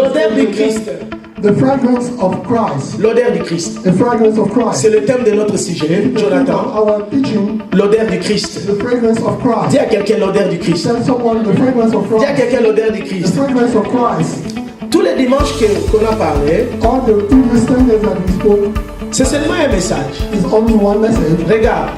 L'odeur du Christ. The fragrance of Christ. L'odeur du Christ. The fragrance of Christ. C'est le thème de notre sujet, Jonathan. Our teaching. L'odeur du Christ. The fragrance of Christ. Dis à quelqu'un l'odeur du Christ. Tell someone the fragrance of Dis à Christ. quelqu'un l'odeur du The Christ. fragrance of Christ. Tous les dimanches qu'on a parlé, All the previous Sundays that we spoke c'est seulement un message. is only one message. Regarde,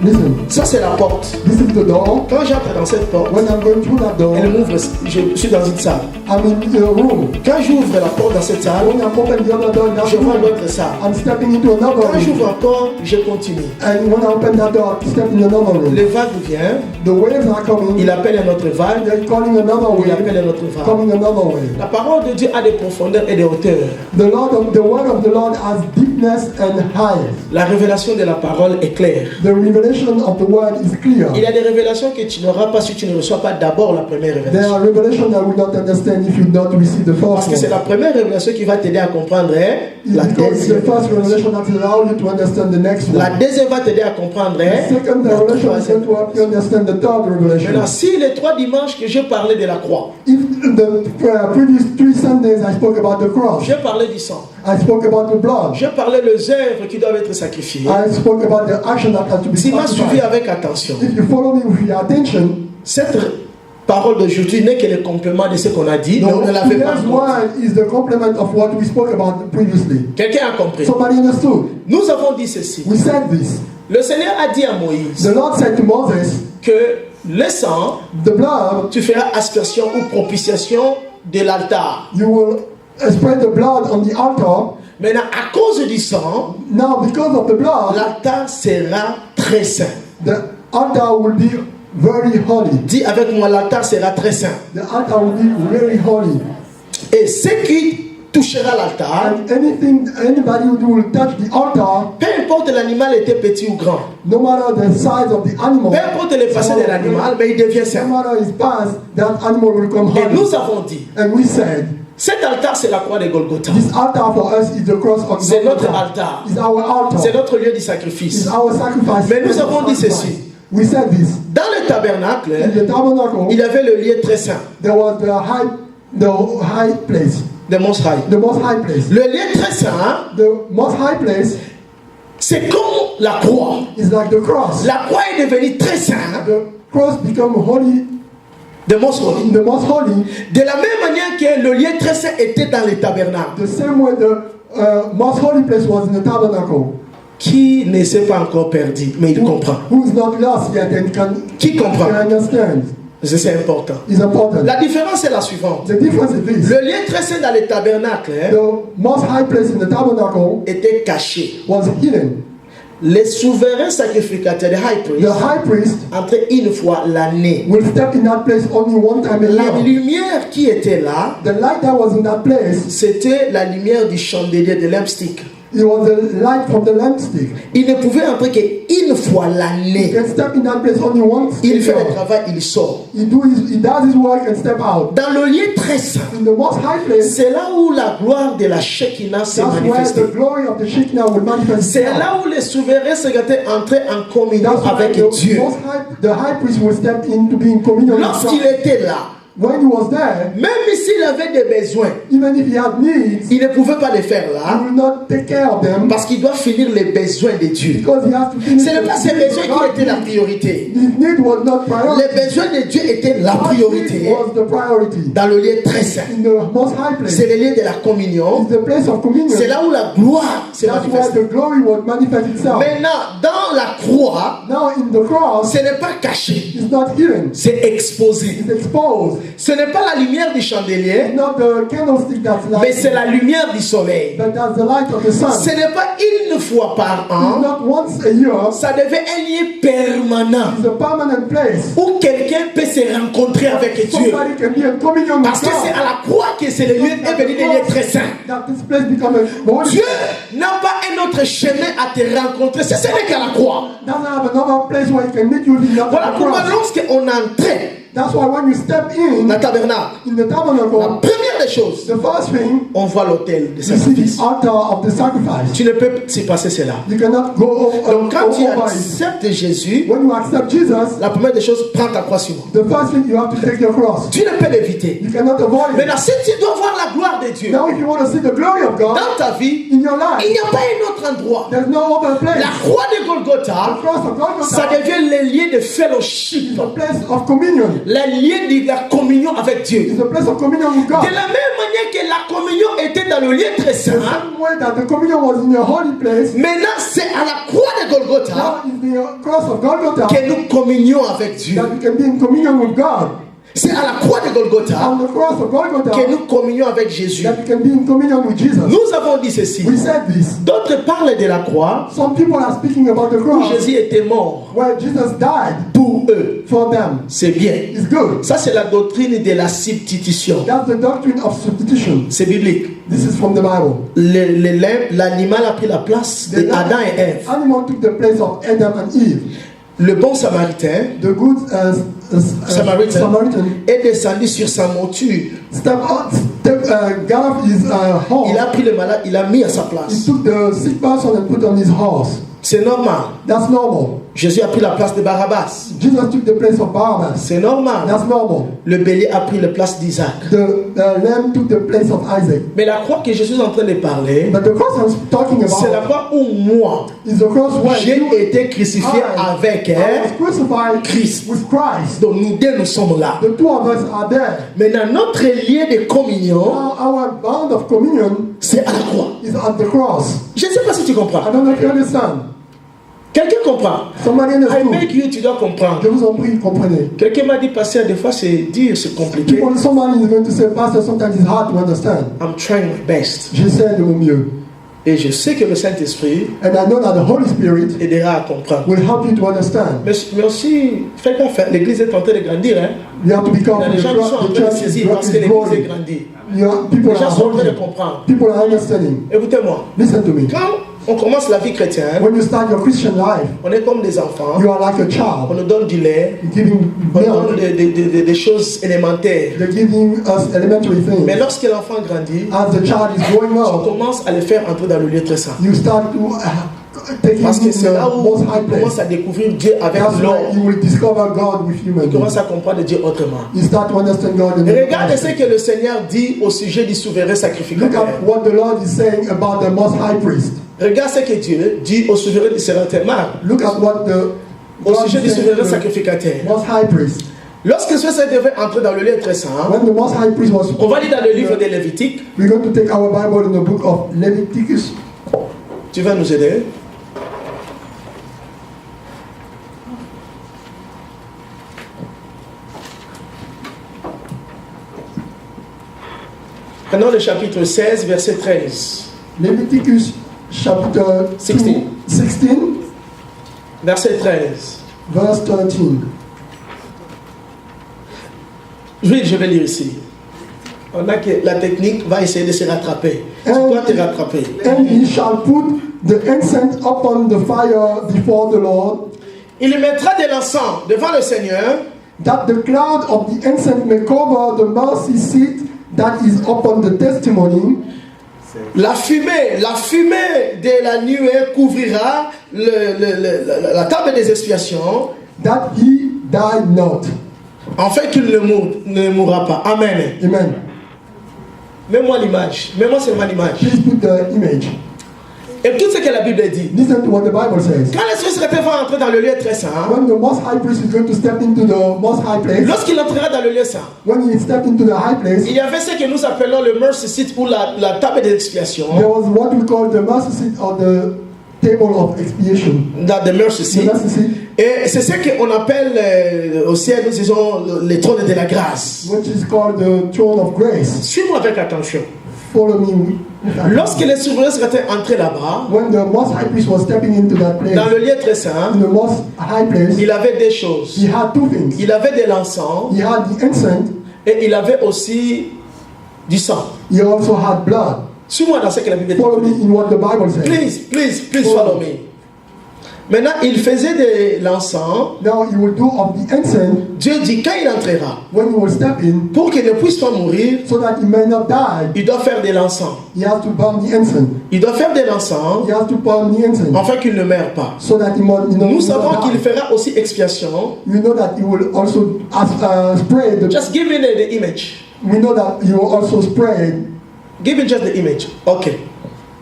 Listen, ça c'est la porte. this is the door. Quand j'entre dans cette porte, When I'm going through that door, elle m'ouvre. Je suis dans une salle. I'm in the room. Quand j'ouvre la porte dans cette salle, When I'm open the other door in that je vois room, l'autre salle. I'm stepping into another Quand room. j'ouvre encore, je continue. And when I open that door, I step in another room. Le vague vient, The waves are coming. il appelle un autre vague, They're calling another il appelle wave. un autre vague. Coming another wave. La parole de Dieu a des profondeurs et des hauteurs. The word of the Lord has deepness and height. La révélation de la parole est claire. The revelation of the word is clear. Il y a des révélations que tu n'auras pas si tu ne reçois pas d'abord la première There révélation. are revelations that will not understand if you don't receive the Parce first que c'est one. la première révélation qui va t'aider à comprendre la Because it's the deuxième. first revelation that will allow you to understand the next La one. deuxième va t'aider à comprendre The second la revelation is troisième. going to help you understand the third revelation. Maintenant, si les 3 dimanches que j'ai parlé de la croix, If the previous 3 Sundays I spoke about the cross, j'ai parlé du sang, I spoke about the blood, j'ai parlé des œuvres qui doivent être sacrifiées. I spoke about the action that has to be Si tu m'as suivi sacrificed. avec attention, If you follow me with your attention, cette parole d'aujourd'hui n'est que le complément de ce qu'on a dit, mais on ne l'avait pas today's encore. word is the complement of what we spoke about previously. Quelqu'un a compris. Somebody understood? Nous avons dit ceci. We said this. Le Seigneur a dit à Moïse The Lord said to Moses, que le sang, the blood, tu feras aspersion ou propitiation de l'altar. you will spread the blood on the altar. Maintenant, à cause du sang, Now, because of the blood, l'altar sera très saint. the altar will be very holy. Dis avec moi, l'altar sera très saint. The altar will be very holy. Et ce qui touchera l'altar, And anybody who will touch the altar, peu importe l'animal était petit ou grand, no matter the size of the animal, peu importe le passé de l'animal, mais il devient no saint. matter his past, that animal will become Et nous holy. avons dit, And we said, cet altar c'est la croix de Golgotha. this altar for us is the cross of C'est notre Golgotha. altar. It's our C'est altar. notre lieu du It's sacrifice. our sacrifice. Mais nous avons dit ceci. We said this. Dans le tabernacle, In the tabernacle, il y avait le lieu très saint, there was the high place. the Most High. The most high place. Le lieu très saint, The most high place c'est comme la croix. is like the cross. La croix est devenue très sainte, The cross become holy, the Most Holy. the most holy, De la même manière que le lieu très saint était dans le tabernacle. the same way the most holy place was in the tabernacle. Qui ne s'est pas encore perdu, mais il comprend. Who's not lost yet and Qui comprend? can understand C'est important. is important. La différence est la suivante. The difference is this. Le lieu très saint dans le tabernacle The most high place in the tabernacle était caché. was hidden. Les souverains sacrificateurs, les high The priests, high priest entraient une fois l'année. will step in that place only one time a La year. lumière qui était là, The light that was in that place, c'était la lumière du chandelier de lampstick. it was the light from the lampstick. Il ne pouvait entrer qu'une fois He l'année. can step in that place only once a Il fait le year. travail, il sort. He does his work and step out. Dans le lieu très saint, In the most high place, c'est là où la gloire de la Shekinah s'est that's where manifestée. the glory of the Shekinah will manifest C'est itself. là où les souverains sacrificateurs entraient en communion That's why avec the Dieu. the high priest will step in to be in communion with Lorsqu'il God. était là, When he was there, même s'il avait des besoins, even if he had needs, il ne pouvait pas les faire he là will not take care of them parce qu'il doit finir les besoins de Dieu. because he has to finish. Ce n'est pas ses the besoins qui étaient la priorité. His need was not priority. Les besoins de Dieu étaient la God's priorité need was the priority. dans le lieu très saint. In the most high place, C'est le lieu de la communion. is the place of communion. C'est là où la gloire s'est That's where manifestée. the glory will manifest itself. Maintenant, dans la croix, Now in the cross, ce n'est pas caché, it's not hidden. c'est exposé. It's exposed. Ce n'est pas la lumière du chandelier, It's not the candlestick that's mais light, c'est la lumière du soleil. but that's the light of the sun. Ce n'est pas une fois par It's an, not once a year. ça devient un lieu permanent It's a permanent place. où quelqu'un peut se rencontrer avec Dieu. Somebody can be in communion with Parce que c'est God. à la croix que c'est le lieu est venu des lieux très saints. That this place become a holy. Dieu n'a pas un autre chemin à te rencontrer, ce n'est qu'à la croix. Doesn't have another place where he can meet you in the Voilà pourquoi cross. lorsqu'on entrait That's why when you step in le tabernacle, the la tabernacle, première des choses, the first thing, on voit l'autel de you see the sacrifice. altar of the sacrifice. Tu ne peux s'y passer cela. You cannot go Donc quand tu over it. acceptes Jésus, When you accept Jesus, la première des choses, prends ta croix sur moi. the first thing you have to take your cross. Tu ne peux l'éviter. You cannot avoid it. Maintenant, si tu dois voir la gloire de Dieu Now if you want to see the glory of God dans ta vie, in your il life, n'y a pas un autre endroit. there's no other place. La croix de The Golgotha, cross of ça Golgotha devient le lieu de fellowship, is a place of communion. le lieu de la communion avec Dieu. It's a place of communion with God. De la même manière que la communion était dans le lieu très The saint, same way that the communion was in a holy place, maintenant c'est à la croix de Golgotha now is the cross of Golgotha que nous communions avec Dieu. that you can be in communion with God. C'est à la croix de Golgotha On the cross of que Golgotha nous communions avec Jésus. that you can be in communion with Jesus. Nous avons dit ceci. We said this. D'autres parlent de la croix Some people are speaking about the où cross Jésus était mort where Jesus died pour eux. for them. C'est bien. It's good. Ça, c'est la doctrine de la substitution. That's the doctrine of substitution. C'est biblique. This is from the Bible. L'animal a pris la place d'Adam et Ève. Animal took the place of Adam and Eve. Le bon samaritain The good Samaritan Samaritan est descendu sur sa monture. got off his horse. Il a pris le malade, il l'a mis à sa He place. took the sick person and put on his horse. C'est normal. That's normal. Jésus a pris la place de Barabbas. Jesus took the place of Barabbas. C'est normal. That's normal. Le bélier a pris la place d'Isaac. The lamb took the place of Isaac. Mais la croix que Jésus est en train de parler, But the cross I'm talking c'est la about croix où moi, is the cross where j'ai you été crucifié avec I was crucified Christ. with Christ. Donc nous deux, nous sommes là. The two of us are there. Maintenant, notre lien de communion, Now our bond of communion c'est à la croix. is at the cross. Je ne sais pas si tu comprends. I don't know if you understand. Quelqu'un comprend. Somebody I understood. make you, tu dois comprendre. Je vous en prie, comprenez. Quelqu'un m'a dit, pasteur, des fois c'est dur, c'est compliqué. Somebody is going to say, Pastor, sometimes it's hard to understand. I'm trying my best. J'essaie de mon mieux. Et je sais que le Saint-Esprit And I know that the Holy Spirit aidera à comprendre. will help you to understand. Mais aussi, faites gaffe, l'église est en train de grandir. Hein? You have to be Il y a careful. des gens qui sont en The train de church saisir parce que l'église est growing. grandie. People Les gens are sont en train de holding. comprendre. People are understanding. Écoutez-moi, Listen to me. quand on commence la vie chrétienne, When you start your Christian life, on est comme des enfants. you are like a On child. nous donne du lait, Giving on nous donne milk, des choses élémentaires. they're giving us elementary Mais things. lorsque l'enfant grandit, As the child is growing on up, commence à le faire entrer dans le lieu très saint. you start to take him Parce que in c'est là the où most high on commence place. à découvrir Dieu avec That's l'homme. where you will discover God with human On commence beings. à comprendre Dieu autrement. You start to understand God in Et a regarde different ce way. que le Seigneur dit au sujet du souverain Look sacrificateur. at what the Lord is saying about the most high priest. Regarde ce que Dieu dit au souverain du sacrificateur. Look at what the Au God sujet du is saying souverain to the sacrificateur. most high priest. Lorsque ce Seigneur devait entrer dans le lieu très saint, When the most high priest was, on va lire dans le livre des Lévitiques. we're going to take our Bible in the book of Leviticus. Tu vas nous aider. Prenons le chapitre 16, verset 13. Leviticus chapter 16, Verset 13. verse 13. Oui, je vais lire ici. On a que la technique va essayer de se rattraper. Tu dois te rattraper. And he shall put the incense upon the fire before the Lord, Il mettra de l'encens devant le Seigneur, that the cloud of the incense may cover the mercy seat that is upon the testimony. la fumée de la nuée couvrira la table des expiations, That he died not. afin qu'il ne mourra pas. Amen. Amen. Mets-moi l'image. Mets-moi seulement l'image. Please put the image. Écoute ce que la Bible dit. Listen to what the Bible says. Quand le secrétaire va entrer dans le lieu très saint, When the most high priest is going to step into the most high place, lorsqu'il entrera dans le lieu saint, when he stepped into the high place, il y avait ce que nous appelons le mercy seat ou la table des expiations. there was what we call the mercy seat or the table of expiation. Dans the mercy The seat. mercy seat, Et c'est ce qu'on appelle au ciel, nous disons, les trônes de la grâce. which is called the throne of grace. Suis-moi avec attention. Follow me. Lorsque les souverains seraient entrés là-bas, When the most high priest was stepping into that place, dans le lieu très saint, in the most high place, il avait des choses. he had two things. Il avait de l'encens He had the incense, et il avait aussi du sang. he also had blood. Suis-moi dans ce que la Bible Follow me dit. in what the Bible says. Please follow me. Maintenant, il faisait de l'encens. Now he will do of the incense Dieu dit quand il entrera, when he will step in, pour qu'il ne puisse pas mourir, so that he may not die. il doit faire de l'encens. He has to burn the incense. Il doit faire de l'encens He has to burn the incense, afin qu'il ne meure pas. so that he will Nous savons not qu'il die. fera aussi expiation. We know that he will also spray the. Just give me the image. We know that he will also spray. Give me just the image. Ok.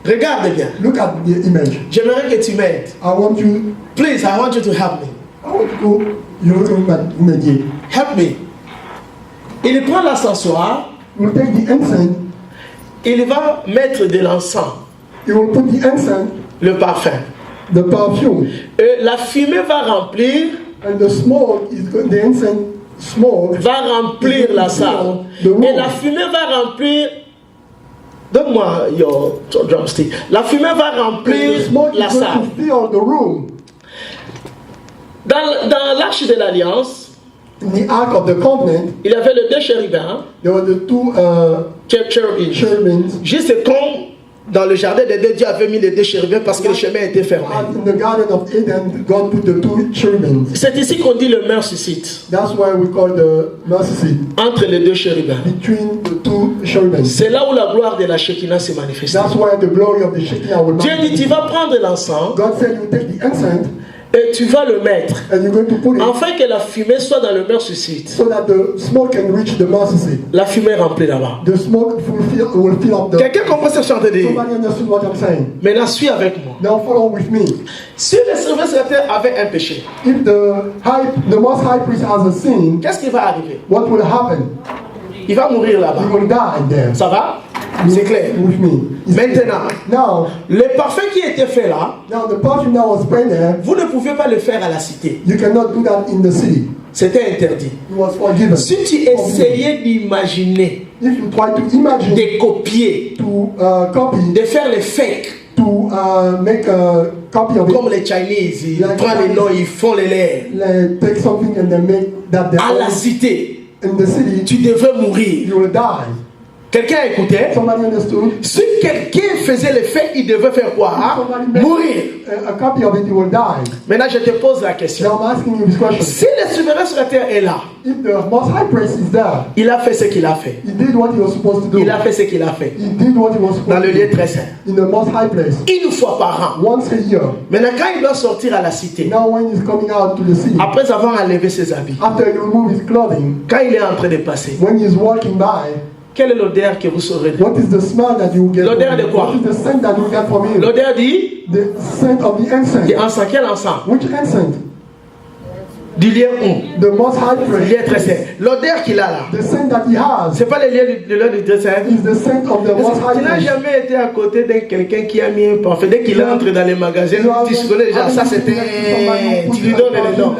Regarde bien. Look at the image. J'aimerais que tu m'aides. I want you. Please, I want you to help me. I want to go. You're looking at me. Help me. Il prend l'encensoir. He will take the incense. Il va mettre de l'encens, He will put the incense, le parfum. the perfume, Et la fumée va remplir, and the smoke is the incense smoke. va remplir la salle. Et la fumée va remplir. Donne-moi your drumstick. La fumée va And the remplir smoke la is going salle. to fill the room. Dans l'arche de l'Alliance, In the Ark of the Covenant, il y avait les deux chérubins, there were the two cherubims. cherubims. Juste comme dans le jardin d'Éden, Dieu avait mis les deux chérubins parce que le chemin était fermé. And in the Garden of Eden, God put the two cherubims. C'est ici qu'on dit le mercy seat, That's why we call the mercy seat, entre les deux chérubins. between the two cherubims. C'est là où la gloire de la Shekinah s'est manifestée. That's why the glory of the Shekinah will Dieu dit, tu vas prendre l'encens God said, you take the incense et tu vas le mettre, and you're going to put it afin que la fumée soit dans le mercy seat. so that the smoke can reach the mercy seat. La fumée remplie là-bas. The smoke will fill up the. Quelqu'un comprend ce que je suis en train de dire? Somebody understood what I'm saying. Maintenant, suis avec moi. Now follow with me. Si le service avait un péché, If the most high priest has a sin, qu'est-ce qui va arriver? what will happen? Il va mourir He là-bas. will die there. Ça va? C'est clair. With me. Maintenant, Now, le parfum qui était fait là, the perfume that was sprayed there, vous ne pouvez pas le faire à la cité. you cannot do that in the city. C'était interdit. It was forgiven. Si tu essayais d'imaginer, If you try to imagine de copier, to copy, de faire les fakes, to make a copy of comme it, les Chinese, ils Like prennent les Chinese. noms, ils font les lèvres. take something and then make that their À la own. cité, In the city, tu devais mourir. you will die. Quelqu'un écoutait? Somebody understood? Si quelqu'un faisait les faits, il devait faire quoi? Somebody make Mourir. a copy of it, you will die. Maintenant, je te pose la question. Now I'm asking you this question. Si le souverain sur la terre est là, If the most high priest is there, il a fait ce qu'il a fait. he did what he was supposed to do. Il a fait ce qu'il a fait. He did what he was Dans supposed le to lieu do. très saint. In the most high place. Une fois par an. Once a year. Maintenant, quand il doit sortir à la cité, Now when he's coming out to the city, après avoir enlevé ses habits, after he remove his clothing, quand il est en train de passer, when he's walking by, quelle est l'odeur que vous saurez de what is the smell that you get L'odeur from de him? quoi? What is the scent that you get from him? L'odeur dit The scent of the incense. quel encens? Which incense? Du lieu où? The most high Du priest. lieu très saint. L'odeur qu'il a là, The scent that he has c'est pas le lieu du très saint. is the scent of the most high Tu n'as priest. jamais été à côté de quelqu'un qui a mis un parfum. Dès qu'il entre dans les magasins, tu connais déjà, ça c'était. Tu lui donnes les noms.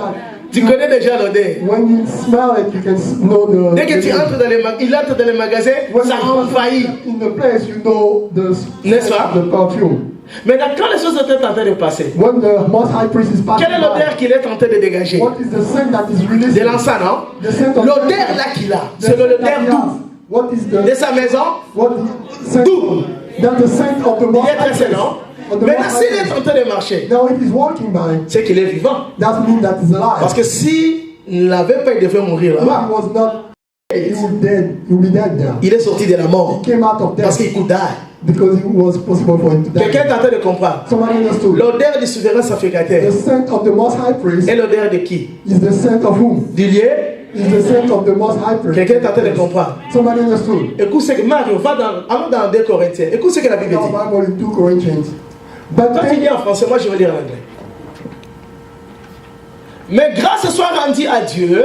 Tu connais déjà l'odeur. When you smell it, you can know the. Dès que tu entres dans les magasins, il entre dans les magasins, When ça you envahit. in the place, you know the N'est-ce pas? the perfume. Maintenant, quand les choses étaient en train de passer, When the most high priest is passing quelle est l'odeur qu'il est en train de dégager? what is the scent that is released? De l'encens, non? The scent of L'odeur là qu'il a, the c'est scent l'odeur that he d'où? has. What is the De sa maison? what the scent? D'où? That's the scent of the Il most est high très priest. non? Of the Maintenant, most s'il high est en priest. train de marcher, Now, if he's walking by, c'est qu'il est vivant. that means that he's alive. Parce que si il n'avait pas, il devait mourir If he là-bas. was not, he would dead. He would be dead there. Il est sorti de la mort He came out of parce death qu'il could die. because it was possible for him to die. Quelqu'un est en train de comprendre. Somebody understood. L'odeur du souverain The sacrificateur scent of the most high priest est l'odeur de qui? is the scent of whom? Du lieu. Is the scent of the most high priest. Quelqu'un est en train de comprendre. Somebody understood. Écoute ce que Mario, allons dans 2 Corinthiens. Écoute ce que la Bible Our dit. Bible in 2 Corinthians. But Toi tu lis en français, moi je vais lire en anglais. Mais grâce soit rendue à Dieu.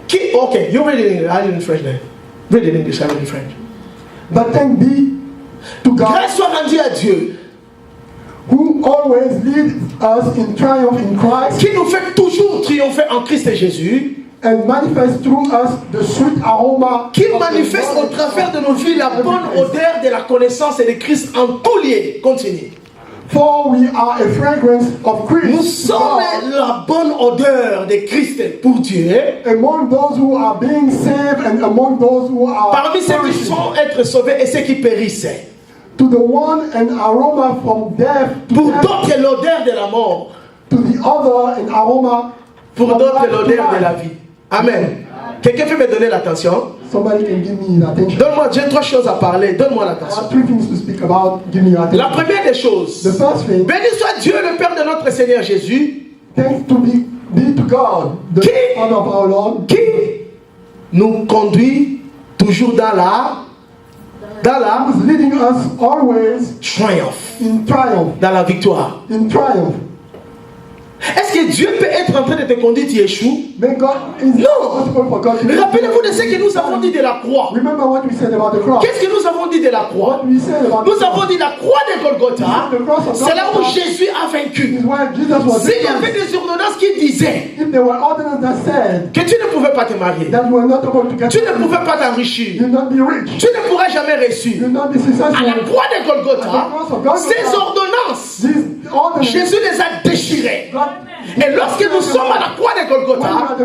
Qui, ok, you read it in English, I read it in French then. Read it in English, I read it in French. but thank be to God Grâce soit rendue à Dieu, who always leads us in triumph in Christ qui nous fait toujours triompher en Christ Jésus, and manifests through us the sweet aroma qui of the manifeste au knowledge travers of de nos vies la every bonne place. odeur de la connaissance et de Christ en tout lieu. Continue. For we are a fragrance of Christ Nous to sommes God la bonne odeur de Christ pour Dieu. among those who are being saved and among those who are Parmi ceux qui perishing. sont être sauvés et ceux qui périssent. To the one, an aroma from death to Pour death. d'autres, l'odeur de la mort. To the other, an aroma Pour from d'autres, life to l'odeur de la life. vie. Amen. Quelqu'un peut me donner l'attention? Somebody can give me attention. Donne-moi, j'ai 3 choses à parler. Donne-moi I l'attention. have 3 things to speak about. Give me your La attention. première des choses. The first thing, Béni soit Dieu, le Père de notre Seigneur Jésus, thanks to be to God, the Qui? Father of our Lord, qui nous conduit toujours dans la who is leading us always triomphe, in triumph. dans la victoire. In triumph. Est-ce que Dieu peut être en train de te conduire, tu échoues? May God is Non. possible for God to Rappelez-vous de ce que nous avons dit de la croix. Remember what we said about the cross. Qu'est-ce que nous avons dit de la croix? What we said about Nous the avons dit la croix de Golgotha, The cross of c'est là où Golgotha Jésus a vaincu. is where Jesus was S'il y avait victorious. des ordonnances qui disaient If there were ordinances that said que tu ne pouvais pas te marier, that you were not able to get tu ne married, pouvais pas t'enrichir, you will not be rich, tu ne pourras jamais réussir. you will not be À la successful. croix de Golgotha, At the cross of Golgotha, ces ordonnances, These ordinances, Jésus les a déchirées. God, Et lorsque nous sommes à la croix de Golgotha,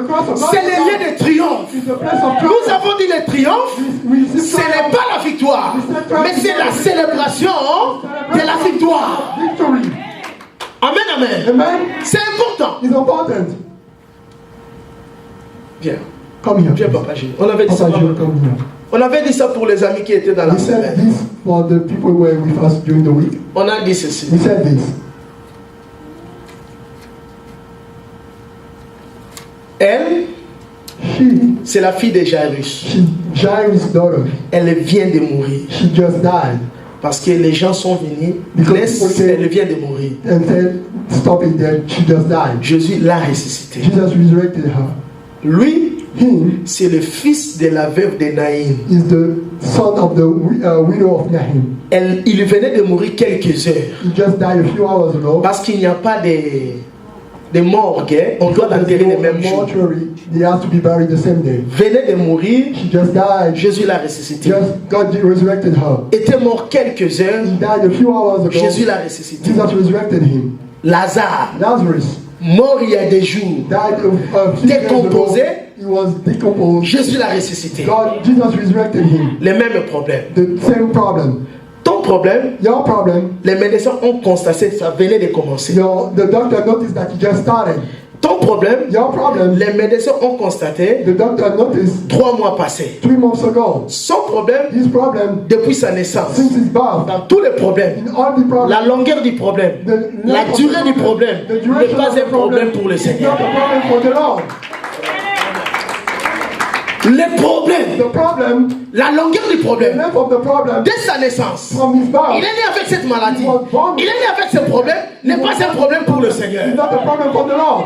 c'est le lieu de triomphe. is the place of Nous triumph. avons dit le triomphe, We receive ce n'est triumph, pas la victoire, mais c'est la célébration de la victoire. victory. Amen, amen. Amen. C'est important. It's important. Viens, Come here. viens, Papa Gilles. On avait dit ça. Papa Gilles, come here. On avait dit ça pour les amis qui étaient dans la We said semaine. this for the people who were with us during the week. On a dit ceci. We said this. Elle, She, c'est la fille de Jairus. Jairus' daughter, Elle vient de mourir. she just died Parce que les gens sont venus. Because Elle vient de mourir. and said, stop it there, she just died. Jésus l'a ressuscité. Jesus resurrected her. Lui, Him c'est le fils de la veuve de Naïm. is the son of the widow of Nahim. Il venait de mourir quelques heures. He just died a few hours ago. Parce qu'il n'y a pas de morgue, hein. On doit l'enterrer le même jour. mortuary, they have to be buried the same day. Venait de mourir, She just died. Jésus l'a ressuscité. Just God resurrected her. Était mort quelques heures, He died a few hours ago. Jésus l'a ressuscité. Jesus resurrected him. Lazare, Lazarus mort il y a des jours, died a few days ago. Décomposé. He was decomposed. Jésus l'a ressuscité. Jesus resurrected him. Les mêmes problèmes. The same problem. Ton problème, Your problem, les médecins ont constaté que ça venait de commencer. the doctor noticed that you just started. Ton problème, Your problem, les médecins ont constaté the doctor noticed 3 mois passés. 3 months ago. Son problème, His problem, depuis sa naissance, since his birth, dans tous les problèmes, in all the problems, la longueur du problème, la durée du problème the n'est duration pas of the un problème pour le is Seigneur. not a problem for the Lord. Les problèmes, The problem, la longueur du the problème, length of the problem dès sa naissance, from his il birth est né avec cette maladie, il est né avec ce problème, n'est pas un problème pour le Seigneur. is not a problem for the Lord.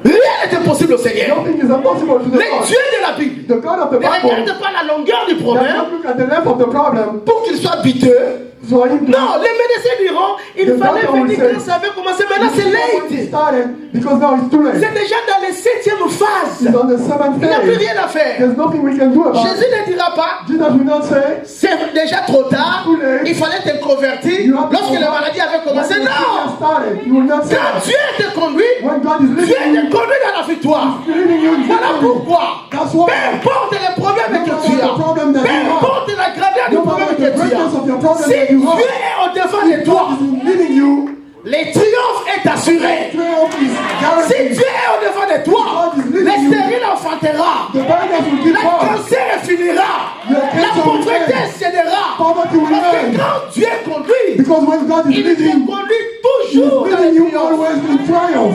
Rien n'était possible au Seigneur. Nothing is impossible to the Le Lord. Dieu de la Bible The God of the ne Bible regarde pas la longueur du does problème not look at the length of the problem pour qu'il soit biteux. for him to Non, les médecins diront, il The fallait doctor will venir say, quand ça avait commencé, maintenant c'est He late. started because now it's too late. C'est déjà dans les 7e phase. He's on the 7th Il n'y a plus phase. rien à faire. There's nothing we can do about Jésus it. ne dira pas, Jesus will not say, c'est déjà trop tard, Too late. il fallait te convertir You have to lorsque la maladie avait when commencé. the Non! sickness started. He will not say, Quand Dieu te conduit, when God is Dieu leading te conduit dans la victoire. you, leading you in Voilà victory. pourquoi, That's why. peu importe les problèmes que tu as, peu importe la gravité du No problème matter que the tu greatness of your as, problem si that you Dieu have, est au-devant de toi, God is leading you. le triomphe est assuré. Triumph is Si guaranteed. Dieu est au-devant de toi, le stérile enfantera, The barriers will give le birth. cancer finira, la pauvreté cédera. Poverty will Parce que end. quand Dieu conduit, Because when God is il te leading, conduit He's toujours dans leading le you triomphe. always in triumph.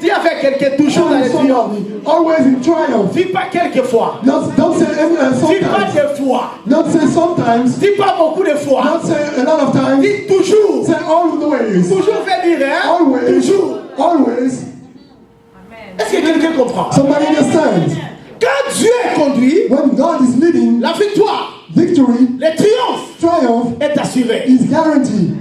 Dis avec quelqu'un toujours dans le triomphe. Always in triumph. Dis pas quelquefois. Don't say Dis pas sometimes. des fois. Not say sometimes. Dis pas beaucoup de fois. Not say a lot of times. Dis toujours. Say always. Toujours fait dire, hein? Always. Toujours. Always. Est-ce que quelqu'un comprend? Somebody understands. Quand Dieu conduit, When God is leading, la victoire, victory, le triomphe triumph est assuré. is guaranteed.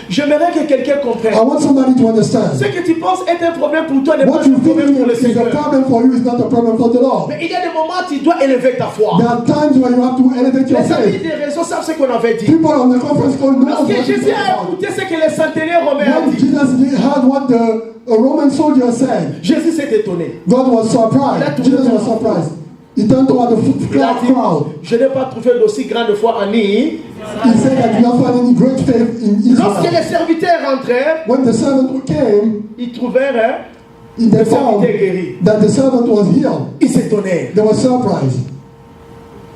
J'aimerais que quelqu'un comprenne. I want somebody to understand. Ce que tu penses être un problème pour toi n'est pas What un you problème pour le think is a Seigneur. problem for you is not a problem for the Lord. Mais il y a des moments où tu dois élever ta foi. There are times when you have to elevate your Les amis faith. des réseaux savent ce qu'on avait dit. People on the conference call know what Lorsque it's Jésus a about. écouté ce que les centenaires romains ont When dit, Jesus heard what the Roman soldier said, Jésus s'est étonné. God was Il a surprised. tourné Jesus vers was la surprised. He turned toward the Il a dit, crowd. je n'ai pas trouvé d'aussi grande foi en Israël. He said that we don't find any great faith in Lorsque Israel. les serviteurs rentrèrent, When the servant came, ils trouvèrent they le found serviteur guéri. that the servant was healed. Ils s'étonnèrent. They were surprised.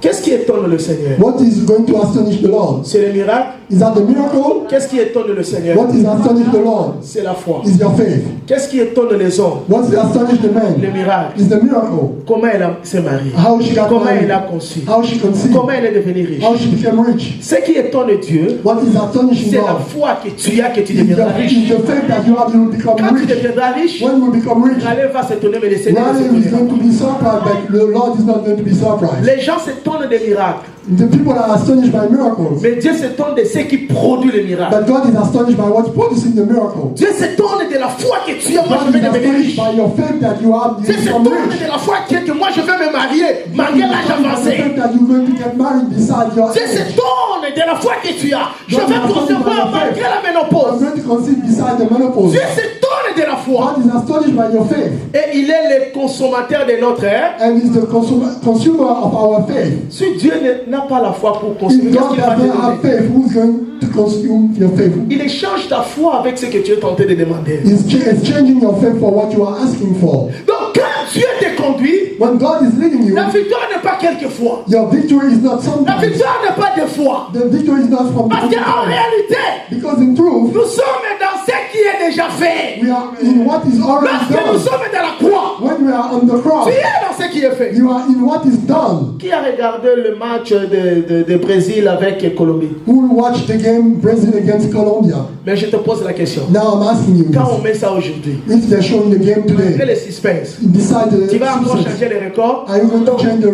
Qu'est-ce qui étonne le Seigneur? What is going to astonish the Lord? C'est le miracle. Is that the miracle? Qu'est-ce qui étonne le Seigneur? What is astonish the Lord? C'est la foi. Is your faith. Qu'est-ce qui étonne les hommes? What is astonish the Le man? miracle. Is the miracle. Comment elle s'est mariée? How she got Comment married. elle a conçu? How she conceived. Comment elle est devenue riche? How she became rich. Ce qui étonne Dieu, What is astonishing c'est la God? foi que tu as que tu Is deviendras the riche. faith that you have, you will become Quand tu rich. deviendras riche, When you become rich, Raleigh va s'étonner, mais le Seigneur ne Raleigh is s'étonnera going pas. to be surprised, but the Lord is not going to be surprised. Les gens s'étonnent des miracles, The people are astonished by miracles, mais Dieu s'étonne de ce qui produit les miracles. but God is astonished by what's producing the miracle. Dieu s'étonne de la foi que tu as, moi je God vais is devenir astonished riche. by your faith that you have, Dieu you become s'étonne rich. de la foi que moi je vais me marier, malgré l'âge God is avancé. astonished that you're going to get married beside your Dieu age. s'étonne de la foi que tu as. Je God is vais astonished by concevoir your malgré faith. la I'm ménopause. going to conceive beside the menopause. Dieu s'étonne de la foi. God is astonished by your faith, Et il est le consommateur de notre ère. and is the consumer of our faith. Si Dieu n'a pas la foi pour consommer, If qu'est-ce God qu'il va te doesn't have donner? faith, who's going to consume your faith? Il échange ta foi avec ce que tu es tenté de demander. It's changing your faith for what you are asking for. Donc quand Dieu te conduit, When God is leading you, la victoire n'est pas quelquefois. your victory is not La sometimes. victoire n'est pas des fois. The victory is not from Parce time to qu'en time. réalité, Because in truth, nous sommes dans ce qui est déjà fait. we are in what is already Lorsque nous done. sommes dans la croix, When we are on the cross, tu es dans ce qui est fait. you are in what is done. Qui a regardé le match de Brésil avec Colombie? Who will watch the game Brazil against Colombia? Mais je te pose la question. Now I'm asking you Quand on this. met ça aujourd'hui, If they're showing the game malgré today, le suspense, beside the tu vas encore success, changer les records? are you going to change the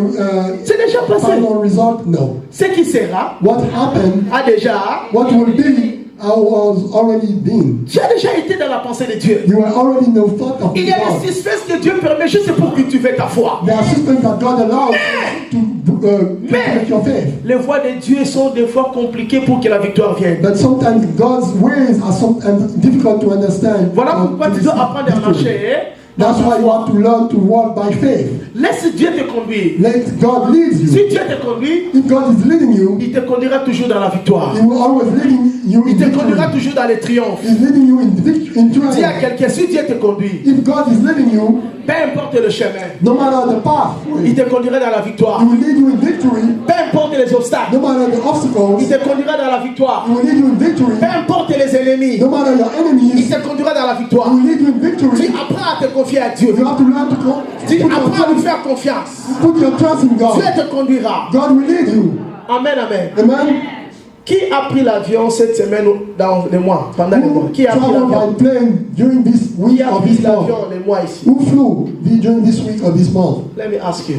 C'est déjà passé. final result? No. Ce qui sera What happened, a déjà, what will be, was already been. tu as déjà été dans la pensée de Dieu. You were already in the thought of Il y a God. les suspense que Dieu permet juste pour cultiver ta foi. There are systems that God allows to make your faith. Les voies de Dieu sont des fois compliquées pour que la victoire vienne. But sometimes God's ways are sometimes difficult to understand. Voilà pourquoi tu dois apprendre à marcher. That's why you have to learn to walk by faith. Laisse Dieu te conduire. Let God lead you. Si Dieu te conduit, If God is leading you, il te conduira toujours dans la victoire. He will always leading you in Il te conduira victory. toujours dans les triomphes. He's leading you in Dis à triumph. quelqu'un, si Dieu te conduit, If God is leading you, peu importe le chemin, no matter the path, il te conduira dans la victoire. He will lead you in victory. Peu importe les obstacles, No matter the il obstacles, te conduira dans la victoire. He will lead you in victory. Peu importe les ennemis, No matter your il enemies, te conduira dans la He victoire. will lead you in Tu victory. apprends à te confier à Dieu. You have to learn to Tu put your apprends à lui trust, faire confiance. put your trust in God. Dieu te conduira. God will lead you. Amen, amen. Amen. Qui a pris l'avion cette semaine dans les mois, pendant les mois? Qui a pris Travel l'avion? by plane during this Qui week a or pris this month? l'avion les mois ici? Who flew during this week or this month? Let me ask you.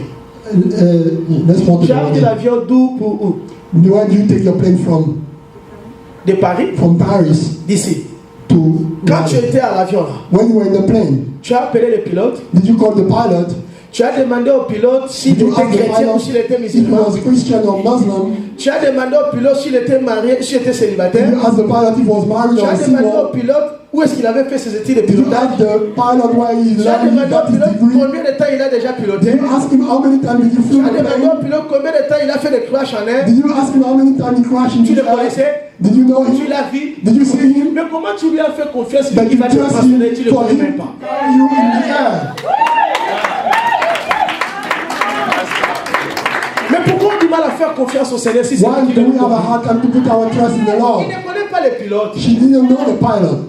Let's move Tu as pris to l'avion d'où pour où? Where do you take your plane from? De Paris? From Paris D'ici. to Quand tu Raleigh. étais à l'avion là, When you were in the plane, tu as appelé le pilote, did you call the pilot? tu as demandé au pilote s'il Did you était ask the chrétien ou pilot s'il était if he musulman. was Christian or Muslim? Tu as demandé au pilote s'il était marié, s'il était Did célibataire. you ask the pilot if he was married Tu or as demandé au single? pilote où est-ce qu'il avait fait ses études de Did you pilotage. ask the pilot where he Tu as learned demandé au his pilote degree? combien de temps il a déjà piloté. Did you ask him how many times he Tu flew as the demandé au plane? pilote combien de temps il a fait des crashs en air. Did you ask him how many times he crashed Tu into le the air? connaissais. Did you know Tu him? l'as vu. Did you see him? Mais comment tu lui as fait confiance But qu'il you va te trust transférer, him tu ne le for connais him même pas. you in the air. Mais pourquoi on a du mal à faire confiance au Seigneur si c'est Why lui qui do le we have a conduit? hard time to put our trust in the Lord? Il ne connaît pas les pilotes. She didn't know the pilot.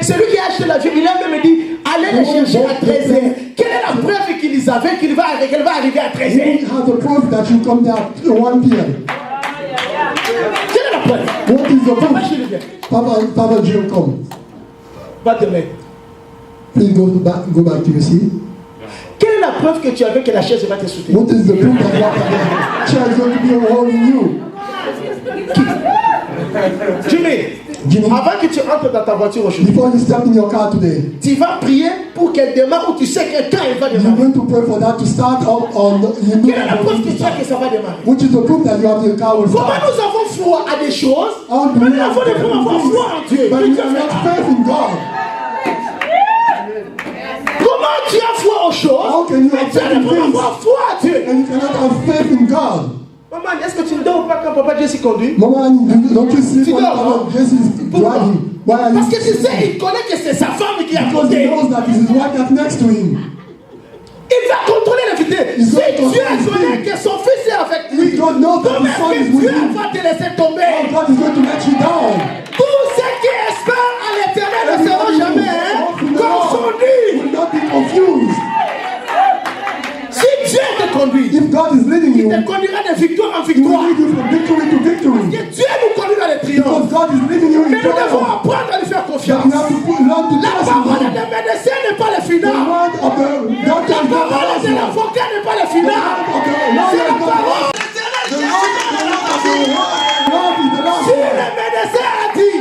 C'est lui qui a acheté l'avion. Il a même dit allez les chercher à 13h. Quelle est la preuve qu'ils avaient qu'elle va arriver à 13h? He has the proof that you come there at 1 p.m. Quelle est la preuve? What is the Papa, proof? je le viens. Papa Jill, come. Va te mettre. Please go back to your seat. Quelle est la preuve que tu avais que la chaise va te soutenir? What is the proof that the chair is going to be holding you? Jimmy, avant que tu entres dans ta voiture aujourd'hui, Before you step in your car today, tu vas prier pour qu'elle démarre ou tu sais que quand elle va you're démarrer. going to pray for that to start up on you know Quelle est la preuve que that tu as que ça va démarrer? which is the proof that you have the car will Comment start. nous avons foi à des choses, How do mais we nous avons des fois avoir foi en Dieu. but Que we Dieu have fait. not faith in God? Comment tu as foi aux choses, How can you mais tu obtain ne peux pas things avoir foi à Dieu. and you cannot have faith in God? Maman, est-ce que tu ne dors pas quand papa Dieu s'y conduit? Mama, don't you sleep Tu when dors, Papa Jesus is driving? Why are you Parce que tu sais, sleeping? il connaît que c'est sa femme qui est à Because he côté. knows that it's his wife that's next to him. Il va contrôler la vitesse. Il Si va Dieu contrôler connaît le que son fils est avec lui, If God knows that comment his son est-ce is que with Dieu him, va te laisser tomber? God is going to let you down. Tous ceux qui espèrent à l'éternel ne seront jamais confondus. Will not be confused. Si Dieu te conduit, If God is leading il you, te conduira de victoire en He will victoire. lead you from victory to victory. Et Dieu nous conduit dans les Because triomphes. God is leading you in Mais nous devons triumph. apprendre à lui faire But confiance. you have to learn to La trust in parole Him. des médecins n'est pas le The final. word of the doctor La is not the parole last de one. l'avocat n'est pas le The final. word of the C'est lawyer la is not the parole. last. The word of the word is the last Si one. le médecin a dit,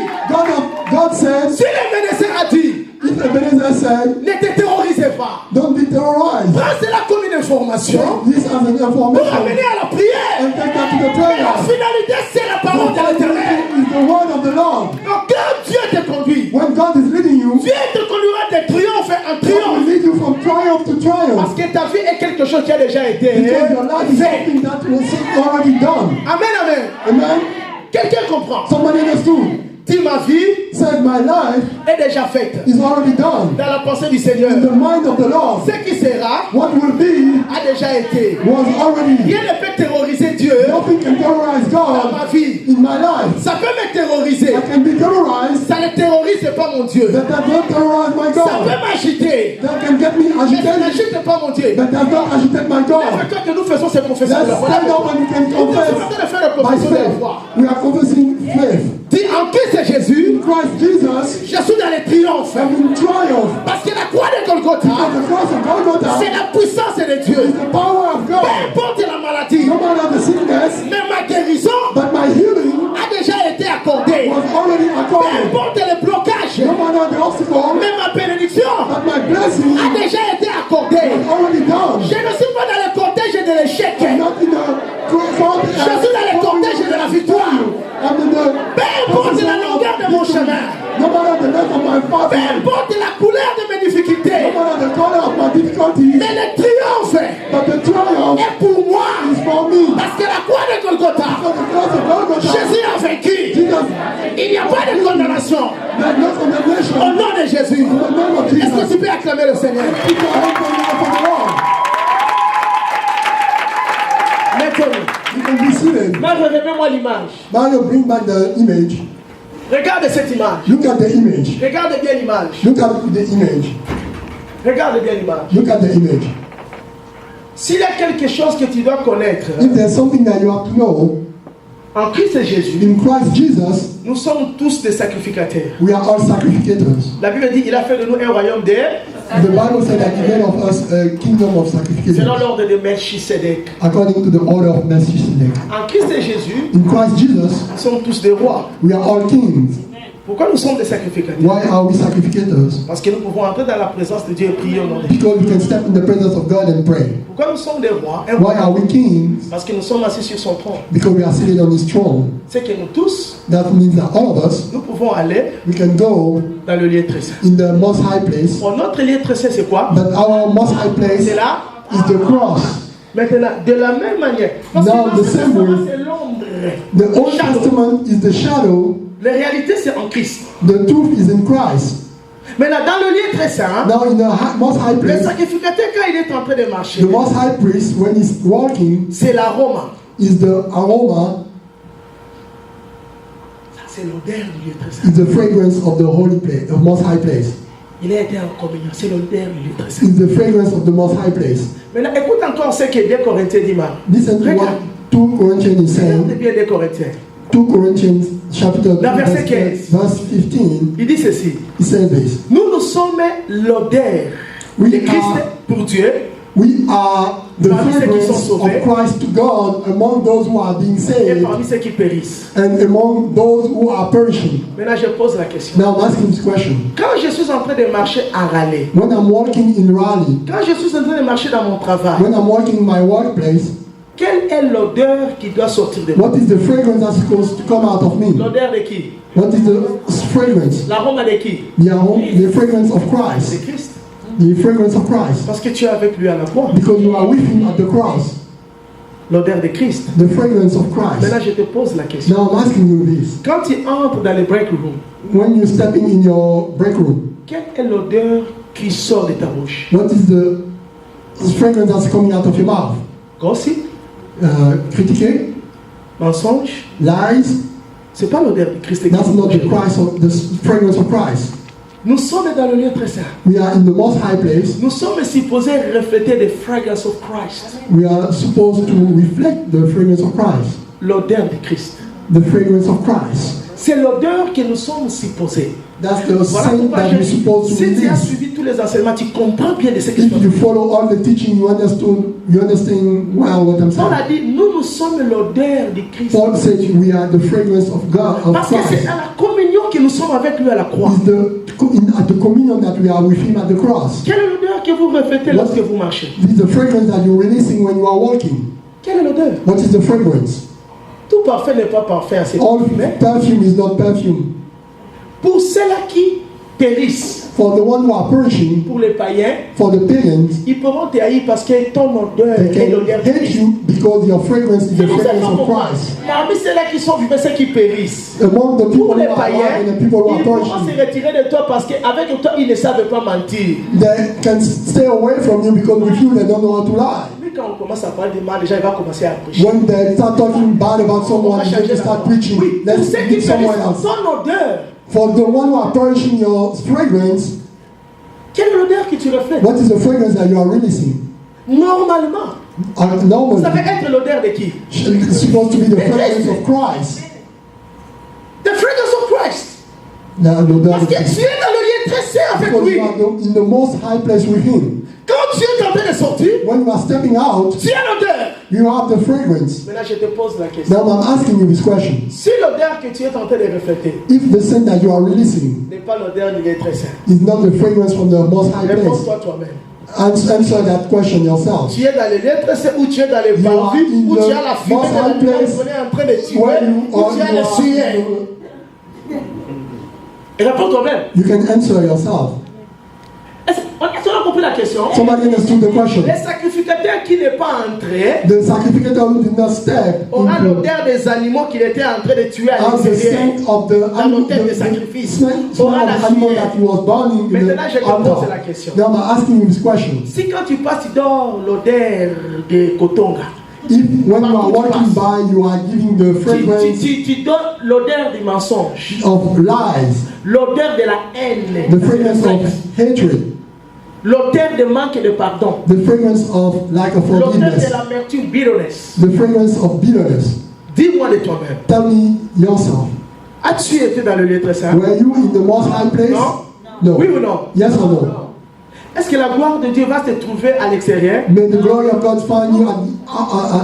God says, si le médecin a dit, if Ebenezer said, ne te terrorisez pas. don't be terrorized. Prends cela comme une information Take this as an pour information amener à la prière. and take that to the Mais prayer. la finalité, c'est la parole de The l'éternel. is the word of the Lord. Donc quand Dieu te conduit, When God is leading you, Dieu te conduira de triomphe en God will triomphe. lead you from triumph to Parce triumph. que ta vie est quelque chose qui a déjà été Because your life is fait. something that was already done. Amen, amen. Amen? Quelqu'un comprend. Somebody understood. Dis ma vie Said my life est déjà faite is already done. dans la pensée du Seigneur. In the mind of the Lord, Ce qui sera what will be a déjà été. was already. Rien ne peut terroriser Dieu Nothing can terrorize dans God ma vie. in my life. Ça peut me terroriser. I can be terrorized, Ça ne terrorise pas mon Dieu. but that does not terrorize my Ça peut God. m'agiter. That can get me Mais ça agitated, n'agite pas mon Dieu. but does not agitate my God. Lève-toi que nous faisons ces confessions. Let's stand up and we can Nous sommes en confess train de faire la by confession de la faith. foi. We are confessing faith. Dis en Christ Jésus, In Christ Jesus, je suis dans les triomphes. I'm in triumph. Parce que la croix de Golgotha, Because the cross of Golgotha c'est la puissance de is Dieu. the power of Peu God. importe la maladie, No matter the sickness, mais ma guérison but my healing a déjà été accordée. was already Peu accorded. importe le blocage, No matter the obstacle, mais ma bénédiction but my blessing a déjà été accordée. was already done. Je ne suis pas dans le cortège de l'échec. Not in the front. Je suis dans le cortège de la victoire. I'm in the. Peu importe la longueur de mon chemin. No matter the length of my Peu path, importe la couleur de mes no difficultés. matter the color of my difficulties, Mais le triomphe but the triumph est pour moi. is for me. Parce que la croix de Golgotha, Because the cross of Golgotha, Jésus a vaincu. Jesus, Il n'y a pas de condamnation. there's no Au condemnation. nom de Jésus. In the name of Est-ce que Jesus, tu peux acclamer le Seigneur? keep your hands on the Lord. Maintenant, You can be seated. Mario, remets-moi l'image. Mario, bring back the image. Regarde cette image. Look at the image. Regarde bien l'image. Look at the image. Regarde bien l'image. Look at the image. S'il y a quelque chose que tu dois connaître, If there's something that you have to know, en Christ Jésus, in Christ Jesus, nous sommes tous des sacrificateurs. we are all sacrificators. La Bible dit qu'il a fait de nous un royaume de The Bible said that he made of us a kingdom of selon sacrificators, l'ordre de Melchisedec. according to the order of Melchizedek. En Christ Jésus, In Christ Jesus, nous sommes tous des rois. we are all kings. Pourquoi nous sommes des sacrificateurs? Why are we sacrificators? Parce que nous pouvons entrer dans la présence de Dieu et prier au nom de Dieu. Because we can step in the presence of God and pray. Pourquoi nous sommes des rois? Un Why roi. are we kings? Parce que nous sommes assis sur son trône. Because we are seated on his throne. C'est que nous tous, That means that all of us, nous pouvons aller we can go dans le lieu très saint. in the most high place. Bon, notre lieu très saint, c'est quoi? But our most high place C'est là. is the cross. Maintenant, de la même manière, parce Now, que the same way, c'est l'ombre. The Old Shadow. Testament is the shadow. La réalité, c'est en Christ. The truth is in Christ. Maintenant, dans le lieu très saint, Now in the most high le place, sacrificateur, quand il est en train de marcher, the most high priest, when he's walking, c'est l'arôme. is the aroma, C'est l'odeur du lieu très saint. is the fragrance of the holy place, of most high place. Il a été en communion. C'est l'odeur du lieu très saint. Is the fragrance of the most high place. Maintenant, écoute encore ce que 2 Corinthiens dit, man. Listen to what 2 Corinthians is Regarde saying. bien 2 Corinthiens. 2 Corinthians chapter 2, Dans verset 15. verse 15, Il dit ceci. he says this. Nous sommes l'odeur We de Christ are- pour Dieu. We are the Parmi ceux qui sont fragrance sauvés. of Christ to God among those who are being Et saved parmi ceux qui périssent. and among those who are perishing. Maintenant, je pose la question. Now I'm asking this question. Quand je suis en train de marcher à Raleigh, When I'm walking in Raleigh, quand je suis en train de marcher dans mon travail, when I'm walking in my workplace, quelle est l'odeur qui doit sortir de moi? what is the fragrance that's supposed to come out of me? L'odeur de qui? What is the fragrance? L'arôme de qui? The fragrance of C'est Christ. Christ. The fragrance of Christ. Parce que tu es avec lui à la croix. Because you are with him at the cross. L'odeur de Christ. The fragrance of Christ. Maintenant, je te pose la question. Now I'm asking you this. Quand tu entres dans le break room, When you're stepping in your break room, quelle est l'odeur qui sort de ta bouche? what is the fragrance that's coming out of your mouth? Gossip, Critiquer, mensonge. lies. C'est pas l'odeur de Christ. That's not the Christ of the fragrance of Christ. Nous sommes dans le lieu très saint. We are in the most high place. Nous sommes supposés refléter the fragrance of Christ. We are supposed to reflect the fragrance of Christ. L'odeur de Christ. The fragrance of Christ. C'est l'odeur que nous sommes supposés. That's the Voilà scent pourquoi that je you're dis, supposed to si tu as release. suivi tous les enseignements, tu comprends bien de ce que je If you follow all the teaching, you understand well what I'm Paul saying. a dit, nous sommes l'odeur de Christ. Paul said we are the fragrance of God, of Parce que c'est Christ. à la communion que nous sommes avec lui à la croix. It's at the communion that we are with him at the cross. Quelle est l'odeur que vous reflétez lorsque vous marchez? This is the fragrance that you're releasing when you are walking. Quelle est l'odeur? What is the fragrance? Tout parfait n'est pas parfait à cette All mais perfume is not perfume. pour ceux-là qui périssent, For the one who are perishing, pour les païens, for the pagans, ils pourront te haïr parce que ton odeur they est l'odeur can de hate Christ. you because your fragrance is C'est the pour ça fragrance qu'on of comprend. Christ. Parmi ceux-là qui sont vivants, ceux qui périssent. Among the people Pour who les are païens, alive and the people who ils are pourront perishing, se retirer de toi parce qu'avec toi, ils ne savent pas mentir. they can stay away from you because with you they don't know how to lie. Mais quand on commence à parler de mal, déjà, il va commencer à prêcher. When they start talking bad about On someone, va they changer just la start parole. preaching. Oui, pour Let's ceux qui meet someone périssent, else. ton odeur. For the one who are perishing your fragrance, Quelle est l'odeur que tu reflètes? what is the fragrance that you are releasing? Normalement, Normally, ça va être l'odeur de qui? it's supposed to be the fragrance of Christ. The fragrance of Christ. L'odeur Parce de que tu Christ. es dans le lieu très saint avec Because lui. you are in the most high place with Him. Quand tu es en train de sortir, When you are stepping out, tu as l'odeur. you have the fragrance. Maintenant, je te pose la question. Now I'm asking you this question. Si l'odeur que tu es en train de refléter If the scent that you are releasing n'est pas l'odeur du lieu très saint, is not the fragrance from the most high place, réponds-toi toi-même. answer that question yourself. Tu es dans le lieu très saint ou tu es dans les You are barbus in ou the tu as la fumée most de la high lumière place qu'on est en train de tuer Where you ou tu as le are, sujet. Réponds toi-même. you can answer yourself. Est-ce qu'on a compris la question? Somebody understood the question. Les sacrificateurs qui n'est pas entré The sacrificator who did not step aura into l'odeur des animaux qu'il était en train de tuer à as the l'extérieur. scent of the Dans l'autel de sacrifice. smell Aura of la the animal sueur. that he was burning in Maintenant, je the te pose la altar. question. Now I'm asking you this question. Si quand tu passes, tu dors l'odeur de Kotonga, If when you are walking by, you are giving the fragrance tu donnes l'odeur du mensonge, of lies, l'odeur de la haine, the fragrance of hatred, l'odeur de manque de pardon, the fragrance of lack of l'odeur de forgiveness, l'amertume, bitterness. the fragrance of bitterness. Dis-moi de toi-même. Tell me yourself. As-tu été dans le lieu très saint? Were you in the most high place? Non. No. Oui ou non? Yes or no? Est-ce que la gloire de Dieu va se trouver à l'extérieur? May the glory of God find you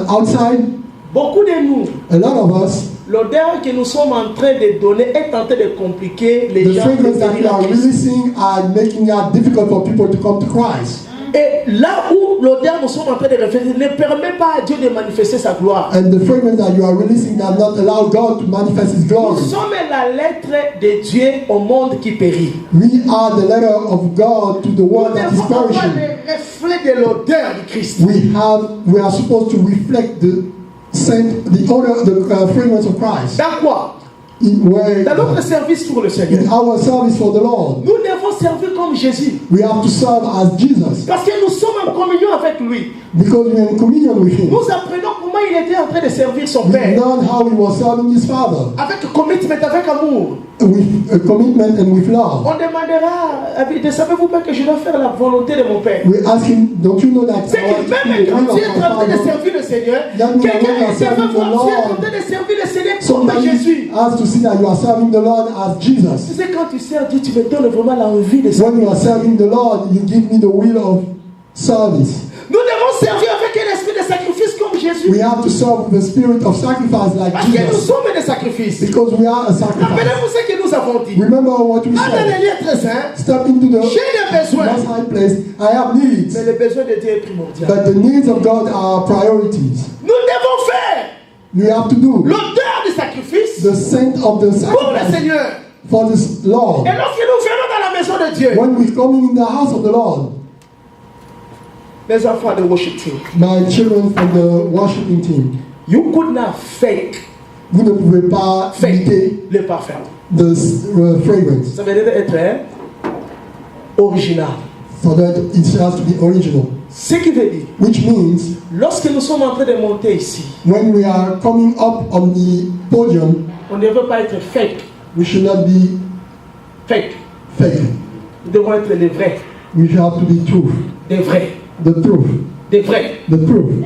outside. Beaucoup de nous, A lot of us, l'odeur que nous sommes en train de donner est en train de compliquer les the gens de fragrance that we venir à are Christ. releasing are making it difficult for people to come to Christ. Et là où l'odeur nous sommes en train de réfléchir ne permet pas à Dieu de manifester sa gloire. And the fragrance that you are releasing does not allow God to manifest His Nous glory. sommes la lettre de Dieu au monde qui périt. We are the letter of God to the Nous world that is devons avoir perishing. le reflet de l'odeur du Christ. We are supposed to reflect the scent, the odor, the fragrance of Christ. Dans quoi? Where, Dans notre service pour le Seigneur. in our service for the Lord, Nous devons servir comme Jésus. we have to serve as Jesus Parce que nous sommes en communion avec lui. because we are in communion with Him. Nous apprenons comment il était en train de servir son We Père. learn how He was serving His Father Avec commitment, avec amour. with a commitment and with love. On demandera, ne savez-vous pas que je dois faire la volonté de mon Père? We ask Him, don't you know that C'est que même quand tu es en train de servir le Seigneur, quelqu'un est en train de servir le Seigneur comme somebody Jésus. has to see that you are serving the Lord as Tu Jesus. sais, quand tu sers Dieu, tu me donnes vraiment l'envie de servir. When you are serving the Lord, you give me the will of service. Nous devons servir avec un esprit de sacrifice comme Jésus. We have to serve with the spirit of sacrifice like Parce que nous Jesus sommes des sacrifices. because we are a sacrifice. Rappelez-vous ce que nous avons dit. Remember what we Ah, dans said. les lieux très saints, Step into the j'ai des besoins. most high place. I have needs, Mais le besoin de Dieu est primordial. but the needs of God are priorities. Nous devons faire We have to do l'odeur du sacrifice the scent of the pour le sacrifice Seigneur. for this Lord. Et lorsque nous venons dans la maison de Dieu, When we come in the house of the Lord, les enfants de worship team, my children from the worshiping team, you could not fake vous ne pouvez pas imiter le parfum. the fragrance. Ça veut dire être original. So that it has to be original. Ce qui veut dire, Which means, lorsque nous sommes en train de monter ici, when we are coming up on the podium, on ne veut pas être fake. we should not be Fake. fake. Nous devons être les vrais. We have to be true. Des vrais. The truth. Des vrais. The truth.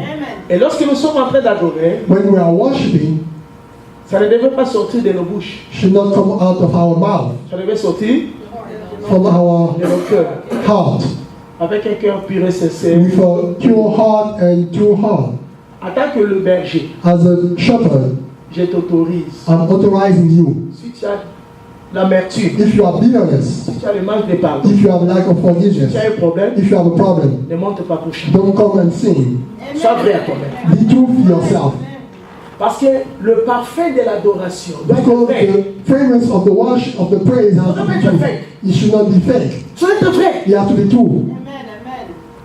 Et lorsque nous sommes en train d'adorer, When we are worshiping, ça ne devait pas sortir de nos bouches. should not come out of our mouth, Ça devait sortir from our de nos cœurs. heart, Avec un cœur pur et sincère. with a pure heart and true heart. En tant que le berger, As a shepherd, je t'autorise. I'm authorizing you. Si tu as l'amertume, If you have bitterness, si tu as le manque de pardon, if you have lack of si forgiveness, tu as un problème, if you have a problem, ne monte pas pour chanter. don't come and sing. Sois vrai à toi-même. Be true to yourself. Parce que le parfum de l'adoration doit être Because vrai. the fragrance of the worship of the praise has to be true. It should not be fake. Ça doit être vrai. You have to be true.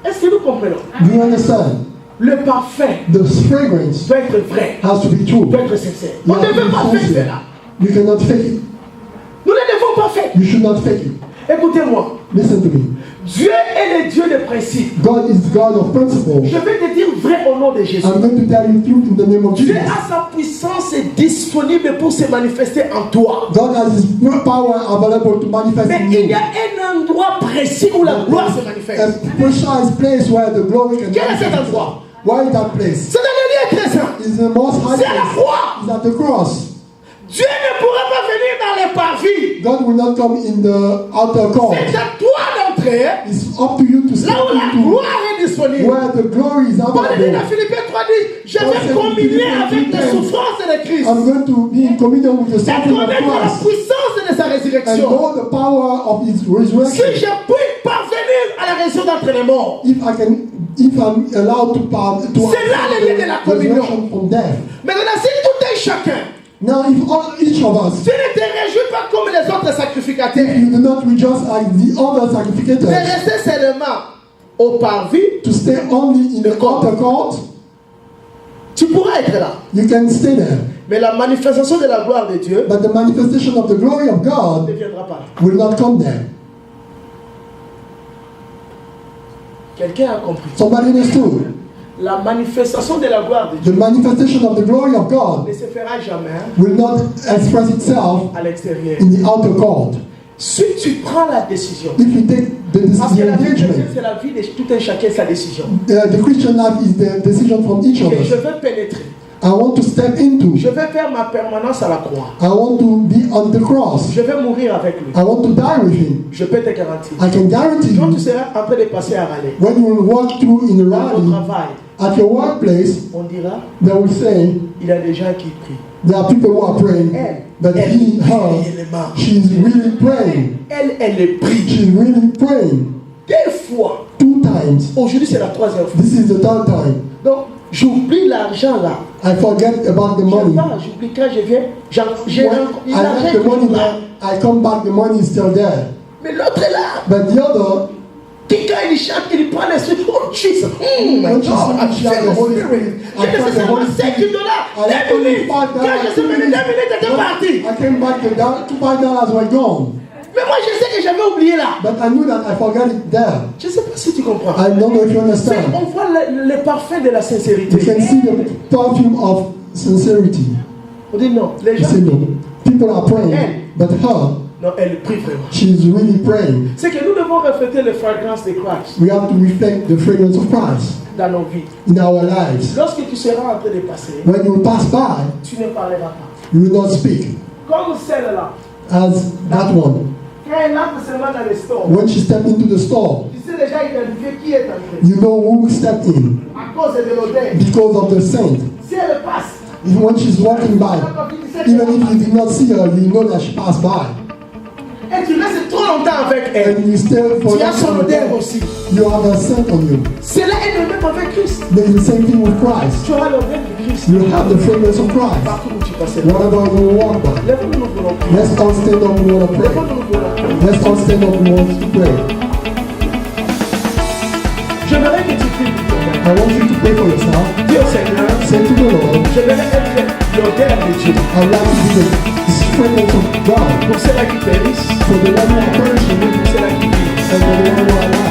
Est-ce que nous comprenons? Do you understand? Le parfum The fragrance doit être vrai, has to be true. doit être sincère. You On ne have to veut pas be faire sincere. cela. You cannot fake it. Nous ne devons pas faire. You should not fake it. Écoutez-moi. Listen to me. Dieu est le Dieu des principes. God is God of principle. Je vais te dire vrai au nom de Jésus. I'm going to tell you truth in the name of Dieu Jesus. a sa puissance disponible pour se manifester en toi. God has His power available to manifest Mais in il y you. a un endroit précis où la gloire se manifeste. A precise place where the glory can Quel est cet manifest. endroit? Where is that place? C'est dans le lieu très saint. It's the most high C'est à la place. croix. It's at the cross. Dieu ne pourra pas venir dans les parvis. God will not come in the outer court. C'est à toi d'entrer It's up to you to step là où la into gloire est disponible. where the glory is Paul dit dans available. Philippiens 3 dit, je vais communier avec les souffrances de Christ. I'm going to be in communion with the Et suffering of connaître la Christ puissance de sa and résurrection. know the power of His Si resurrection. je puis parvenir à la résurrection d'entre les morts, If I'm allowed to c'est là le lieu de la communion. resurrection from death. Maintenant, si tout un chacun, Now, if each of us, tu ne te réjouis pas comme les autres sacrificateurs, you do not rejoice like the other de sacrificators, rester seulement au parvis, to stay only in the outer court, tu pourras être là. you can stay there. Mais la manifestation de la gloire de Dieu But the manifestation of the glory of ne God viendra pas. will not come there. Quelqu'un a compris. Somebody understood. La manifestation de la gloire de Dieu The manifestation of the glory of God ne se fera jamais will not express itself à l'extérieur. in the outer court. Si tu prends la décision, If you take parce que la vie chrétienne, engagement, c'est la vie de tout un chacun sa décision. the Christian life is the decision from each of Et je us. vais pénétrer. I want to step into. Je vais faire ma permanence à la croix. I want to be on the cross. Je vais mourir avec lui. I want to die with Him. Je peux te garantir. I can guarantee Quand you, tu seras en train de passer à Raleigh, when you will walk through in the dans ton rally, travail, at your workplace, on dira, they will say, il y a des gens qui prient. there are people who are praying, but Elle he, her, réellement. she's really praying. Elle prie. She's really praying. 2 fois. 2 times. Aujourd'hui, c'est la 3e fois. This is the 3rd time. Donc, j'oublie l'argent là. I forget about the money. J'oublie quand je viens. J'ai When I left the money there, I come back, the money is still there. Mais l'autre est là. But the other, Qui quand il chante, il prend l'esprit. Oh Jesus. My when she God. I sings, she has feel the the Holy Spirit. Spirit. Je I felt laissé the seulement Holy 5 Spirit. dollars. I left 2 only minutes. Quand $5. je suis venu 2 minutes, j'étais parti. I came back, the $5 were gone. Mais moi, je sais que j'avais oublié là. But I knew that I forgot it there. Je ne sais pas si tu comprends. I don't know if you C'est- understand. On voit le parfum de la You sincérité. can see the perfume of sincerity. On dit non. Les You gens. see, no. People are praying, but her, Non, elle prie vraiment. she's really praying. C'est que nous devons refléter la fragrance de Christ We have to reflect the fragrance of Christ dans nos vies. in our lives. Lorsque tu seras en train de passer, When you pass by, tu ne parleras pas. you will not speak Comme celle-là. as that one. Quand elle entre seulement dans le store, When she stepped into the store, tu sais déjà identifier qui est entré. you know who stepped in À cause de l'odeur. because of the scent. Si elle passe, Even when she's walking by, even if you did not see her, you know that she passed by. et tu restes trop longtemps avec elle, And you stay for tu as son long odeur time, aussi. you have a scent on you. C'est là et le même avec Christ. There's the same thing with Christ. Tu auras l'odeur de Christ You have the fragrance of Christ. partout où tu passes. Whatever you walk by. Lève-nous, nous voulons prier. Let's all stand up, we want to pray. Lève-nous, nous voulons prier. Let's all stand up, we want to pray. Je J'aimerais que tu pries pour toi. I want you to pray for yourself. Dis au Seigneur, Say to the Lord, j'aimerais être l'odeur de Dieu. I would like to be the fragrance of God Pour ceux-là qui périssent, for the one who are perishing pour ceux-là qui vivent. and the one who are alive.